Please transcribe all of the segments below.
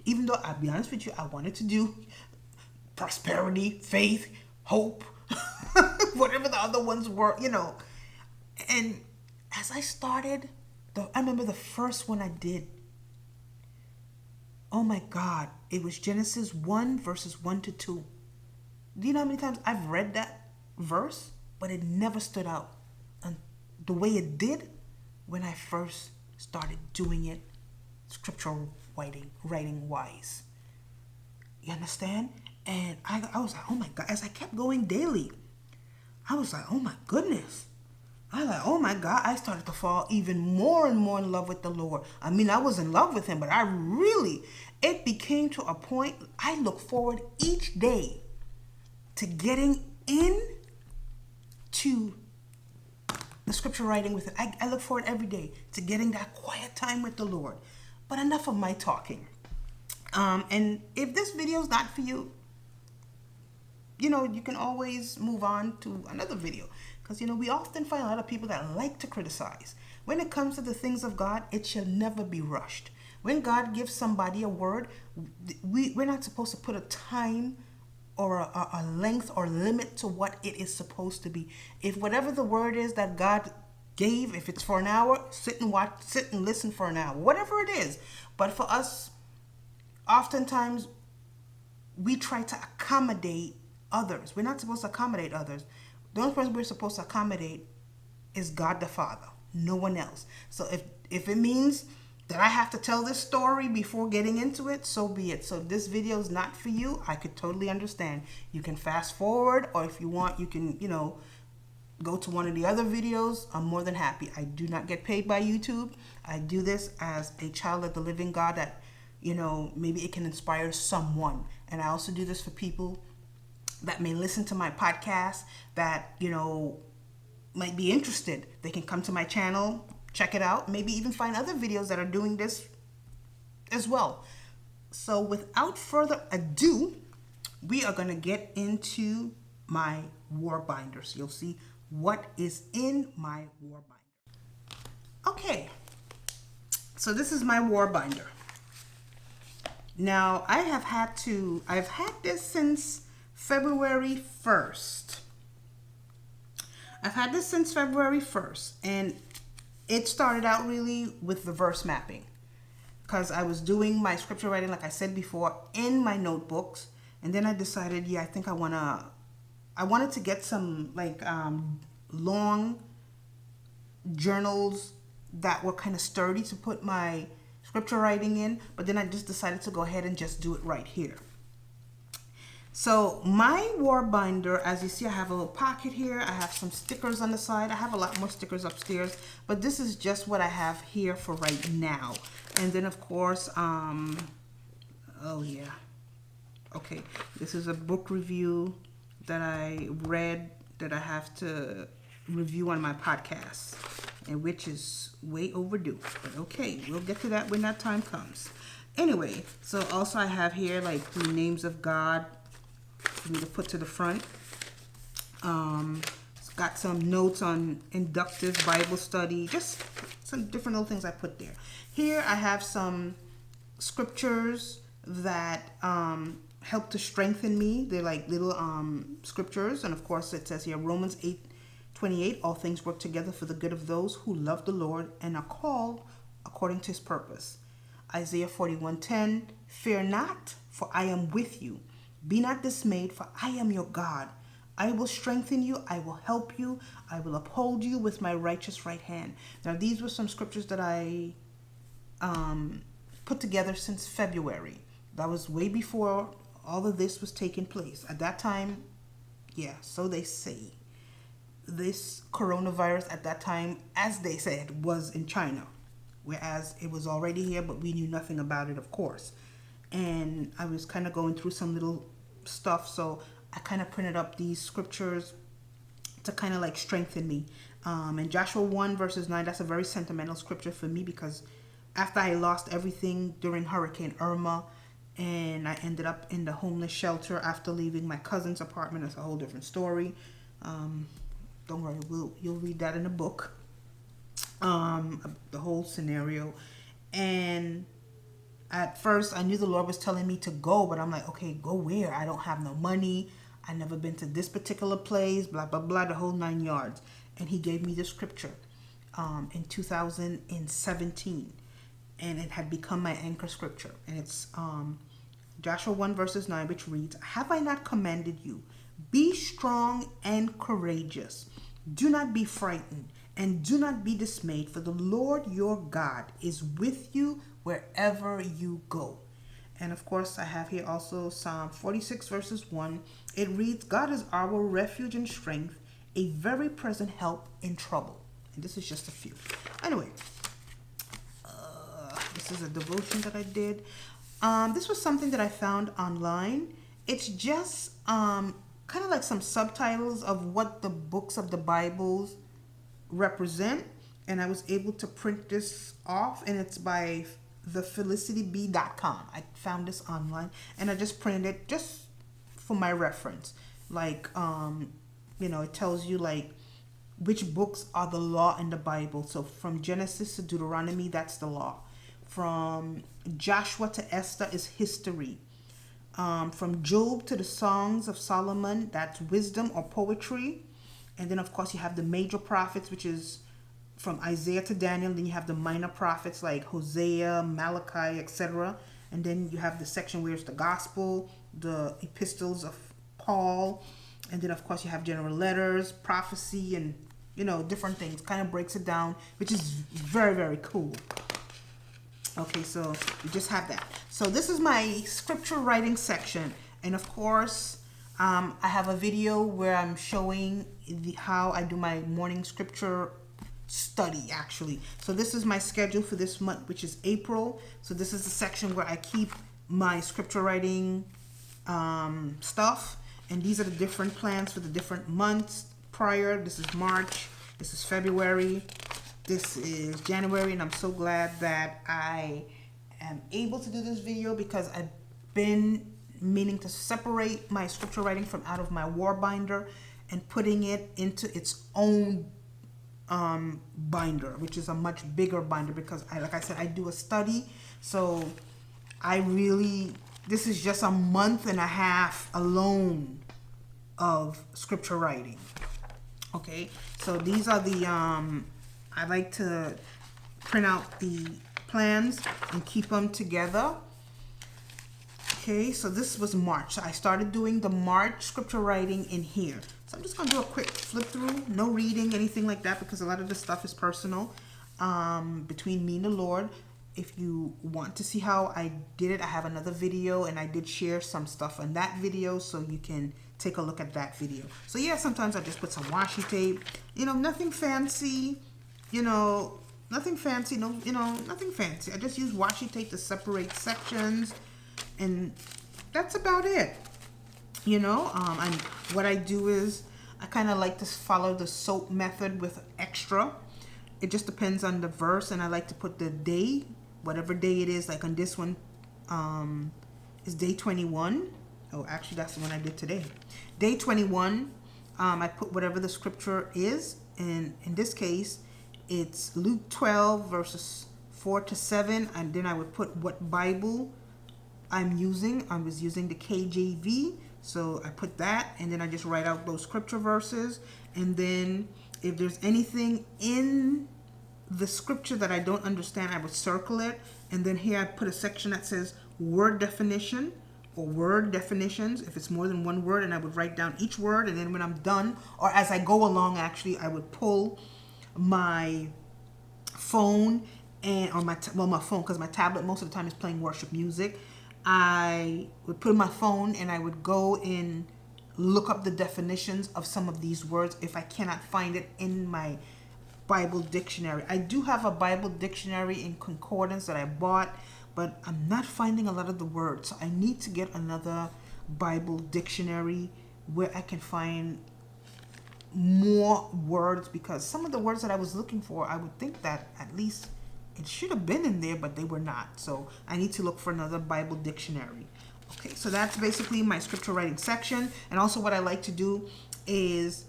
Even though, I'll be honest with you, I wanted to do prosperity, faith, hope, whatever the other ones were, And as I started, I remember the first one I did. Oh my God, it was Genesis 1 verses 1 to 2. Do you know how many times I've read that verse? But it never stood out. And the way it did when I first started doing it scriptural writing wise. You understand? And I was like, oh my God, as I kept going daily, I was like, oh my goodness. I was like, oh my God, I started to fall even more and more in love with the Lord. I mean, I was in love with Him, but it became to a point I look forward each day to getting in to the scripture writing with it. I look forward every day to getting that quiet time with the Lord. But enough of my talking. And if this video is not for you, you can always move on to another video. Because, we often find a lot of people that like to criticize. When it comes to the things of God, it shall never be rushed. When God gives somebody a word, we're not supposed to put a time or a length or limit to what it is supposed to be. If whatever the word is that God gave, if it's for an hour, sit and listen for an hour, whatever it is. But for us, oftentimes, we try to accommodate others. We're not supposed to accommodate others. The only person we're supposed to accommodate is God the Father, no one else. So if it means that I have to tell this story before getting into it, so be it. So if this video is not for you, I could totally understand. You can fast forward, or if you want, you can, go to one of the other videos. I'm more than happy. I do not get paid by YouTube. I do this as a child of the living God that, maybe it can inspire someone. And I also do this for people that may listen to my podcast that, might be interested. They can come to my channel, check it out, maybe even find other videos that are doing this as well. So without further ado, we are going to get into my war binder. So you'll see what is in my war binder. Okay, so this is my war binder. Now, I've had this since February 1st. I've had this since February 1st, and it started out really with the verse mapping, because I was doing my scripture writing, like I said before, in my notebooks, and then I decided, I think I wanted to get some long journals that were kind of sturdy to put my scripture writing in, but then I just decided to go ahead and just do it right here. So my war binder, as you see, I have a little pocket here. I have some stickers on the side. I have a lot more stickers upstairs, but this is just what I have here for right now. And then, of course, oh yeah, okay, this is a book review that I read that I have to review on my podcast, and which is way overdue. But okay, we'll get to that when that time comes. Anyway, so also I have here the names of God for me to put to the front. It's got some notes on inductive Bible study, just some different little things I put there. Here I have some scriptures that help to strengthen me. They're like little scriptures, and of course it says here Romans 8:28, all things work together for the good of those who love the Lord and are called according to His purpose. Isaiah 41:10, fear not, for I am with you. Be not dismayed, for I am your God. I will strengthen you. I will help you. I will uphold you with my righteous right hand. Now, these were some scriptures that I put together since February. That was way before all of this was taking place. At that time, so they say, this coronavirus at that time, as they said, was in China, whereas it was already here, but we knew nothing about it, of course. And I was kind of going through some little stuff, so I kind of printed up these scriptures to kind of strengthen me. And Joshua 1 verses 9, that's a very sentimental scripture for me, because after I lost everything during Hurricane Irma, and I ended up in the homeless shelter after leaving my cousin's apartment. That's a whole different story. Don't worry, you'll read that in a book. The whole scenario. And At first, I knew the Lord was telling me to go, but I'm like, okay, go where? I don't have no money. I never been to this particular place, blah, blah, blah, the whole 9 yards. And he gave me the scripture in 2017. And it had become my anchor scripture. And it's Joshua 1 verses 9, which reads, "Have I not commanded you? Be strong and courageous. Do not be frightened and do not be dismayed, for the Lord your God is with you wherever you go." And of course, I have here also Psalm 46 verses 1. It reads, "God is our refuge and strength, a very present help in trouble." And this is just a few. Anyway, this is a devotion that I did. This was something that I found online. It's just kind of like some subtitles of what the books of the Bibles represent. And I was able to print this off, and it's by thefelicitybee.com. I found this online, and I just printed it just for my reference. Like, it tells you like which books are the law in the Bible. So from Genesis to Deuteronomy, that's the law. From Joshua to Esther is history. From Job to the Songs of Solomon, that's wisdom or poetry. And then, of course, you have the major prophets, which is from Isaiah to Daniel. Then you have the minor prophets like Hosea, Malachi, etc. And then you have the section where it's the gospel, the epistles of Paul. And then, of course, you have general letters, prophecy, and, different things. Kind of breaks it down, which is very, very cool. Okay, so you just have that. So this is my scripture writing section. And of course, I have a video where I'm showing how I do my morning scripture study, actually. So this is my schedule for this month, which is April. So this is the section where I keep my scripture writing stuff. And these are the different plans for the different months prior. This is March. This is February. This is January, and I'm so glad that I am able to do this video because I've been meaning to separate my scripture writing from out of my war binder and putting it into its own binder, which is a much bigger binder because like I said, I do a study. So this is just a month and a half alone of scripture writing. Okay, so these are the I like to print out the plans and keep them together. Okay, so this was March. So I started doing the March scripture writing in here. So I'm just going to do a quick flip through. No reading, anything like that, because a lot of this stuff is personal between me and the Lord. If you want to see how I did it, I have another video, and I did share some stuff on that video, so you can take a look at that video. So yeah, sometimes I just put some washi tape. Nothing fancy. Nothing fancy, nothing fancy. I just use washi tape to separate sections, and that's about it. And what I do is I kind of like to follow the SOAP method with extra. It just depends on the verse, and I like to put the day, whatever day it is. Like on this one, is day 21. Oh, actually, that's the one I did today. Day 21. I put whatever the scripture is, and in this case, it's Luke 12 verses 4 to 7, and then I would put what Bible I'm using. I was using the KJV, so I put that, and then I just write out those scripture verses. And then if there's anything in the scripture that I don't understand, I would circle it. And then here I put a section that says word definition or word definitions, if it's more than one word, and I would write down each word. And then when I'm done, or as I go along, actually, I would pull my phone my phone, because my tablet most of the time is playing worship music. I would put my phone and I would go and look up the definitions of some of these words if I cannot find it in my Bible dictionary. I do have a Bible dictionary in concordance that I bought, but I'm not finding a lot of the words. So I need to get another Bible dictionary where I can find more words, because some of the words that I was looking for, I would think that at least it should have been in there, but they were not. So I need to look for another Bible dictionary. Okay, so that's basically my scripture writing section. And also what I like to do is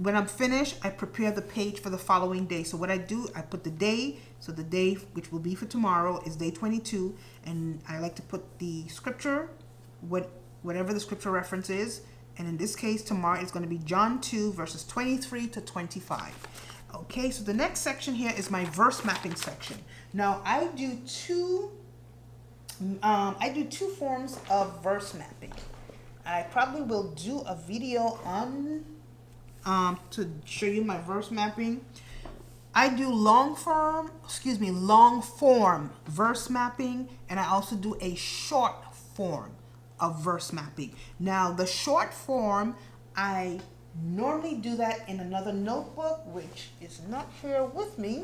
when I'm finished, I prepare the page for the following day. So what I do, I put the day. So the day, which will be for tomorrow, is day 22. And I like to put the scripture, whatever the scripture reference is. And in this case, tomorrow is going to be John 2, verses 23 to 25. Okay, so the next section here is my verse mapping section. Now, I do two forms of verse mapping. I probably will do a video on to show you my verse mapping. I do long form verse mapping, and I also do a short form of verse mapping. Now, the short form, I normally do that in another notebook, which is not here with me.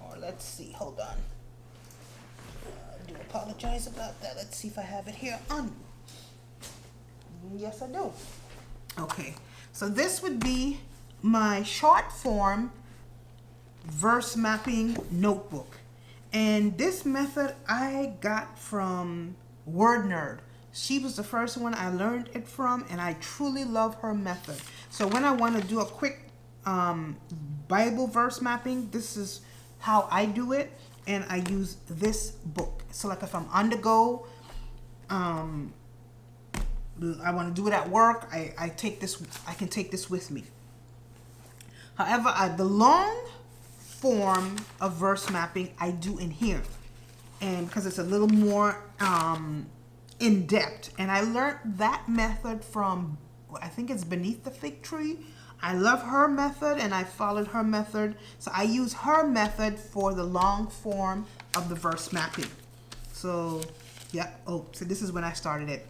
Or let's see, hold on. I do apologize about that. Let's see if I have it here on me. Yes, I do. Okay, so this would be my short form verse mapping notebook. And this method I got from Word Nerd. She was the first one I learned it from, and I truly love her method. So when I want to do a quick Bible verse mapping, this is how I do it, and I use this book. So like if I'm on the go, I want to do it at work, I take this. I can take this with me. However, the long form of verse mapping I do in here, and because it's a little more in depth, and I learned that method from, I think it's Beneath the Fig Tree. I love her method, and I followed her method, so I use her method for the long form of the verse mapping. So yeah, oh, so this is when I started it.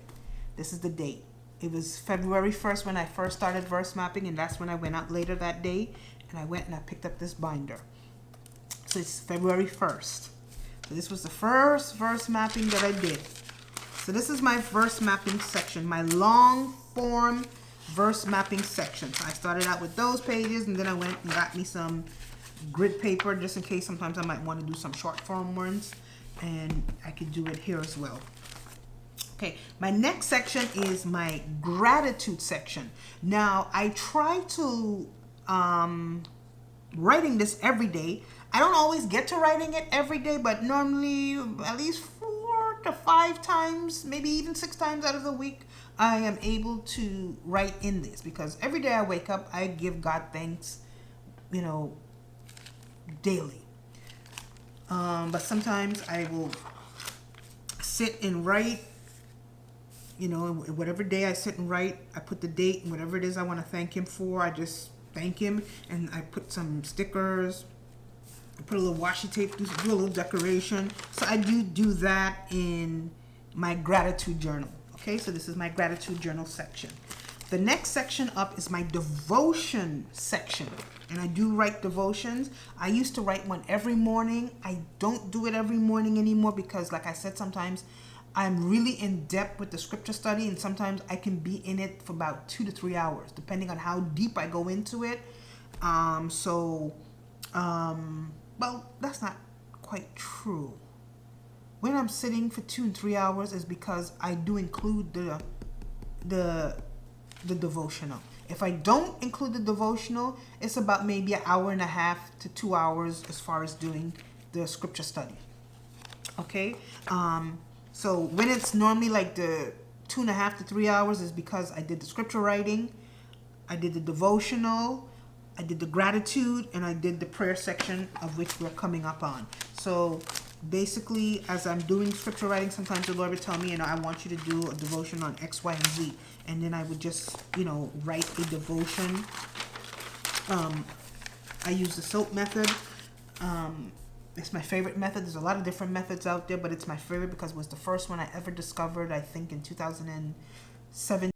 This is the date. It was February 1st when I first started verse mapping, and that's when I went out later that day, and I went and I picked up this binder. So it's February 1st. So this was the first verse mapping that I did. So this is my verse mapping section, my long form verse mapping section. So I started out with those pages, and then I went and got me some grid paper just in case sometimes I might want to do some short form ones, and I could do it here as well. Okay, my next section is my gratitude section. Now, I try to writing this every day. I don't always get to writing it every day, but normally at least 4 to 5 times, maybe even 6 times out of the week, I am able to write in this, because every day I wake up, I give God thanks, you know, daily. But sometimes I will sit and write, you know, whatever day I sit and write, I put the date and whatever it is I want to thank him for, I just thank him, and I put some stickers, I put a little washi tape, do a little decoration. So I do that in my gratitude journal. Okay, so this is my gratitude journal section. The next section up is my devotion section, and I do write devotions. I used to write one every morning. I don't do it every morning anymore because, like I said, sometimes I'm really in depth with the scripture study, and sometimes I can be in it for about 2 to 3 hours, depending on how deep I go into it. Well, that's not quite true. When I'm sitting for 2 and 3 hours is because I do include the devotional. If I don't include the devotional, it's about maybe 1.5 hours to 2 hours as far as doing the scripture study. Okay. So when it's normally like the 2.5 to 3 hours is because I did the scripture writing, I did the devotional, I did the gratitude, and I did the prayer section, of which we're coming up on. So basically, as I'm doing scripture writing, sometimes the Lord would tell me, you know, I want you to do a devotion on X, Y, and Z. And then I would just, you know, write a devotion. I use the SOAP method. It's my favorite method. There's a lot of different methods out there, but it's my favorite because it was the first one I ever discovered, I think in 2007.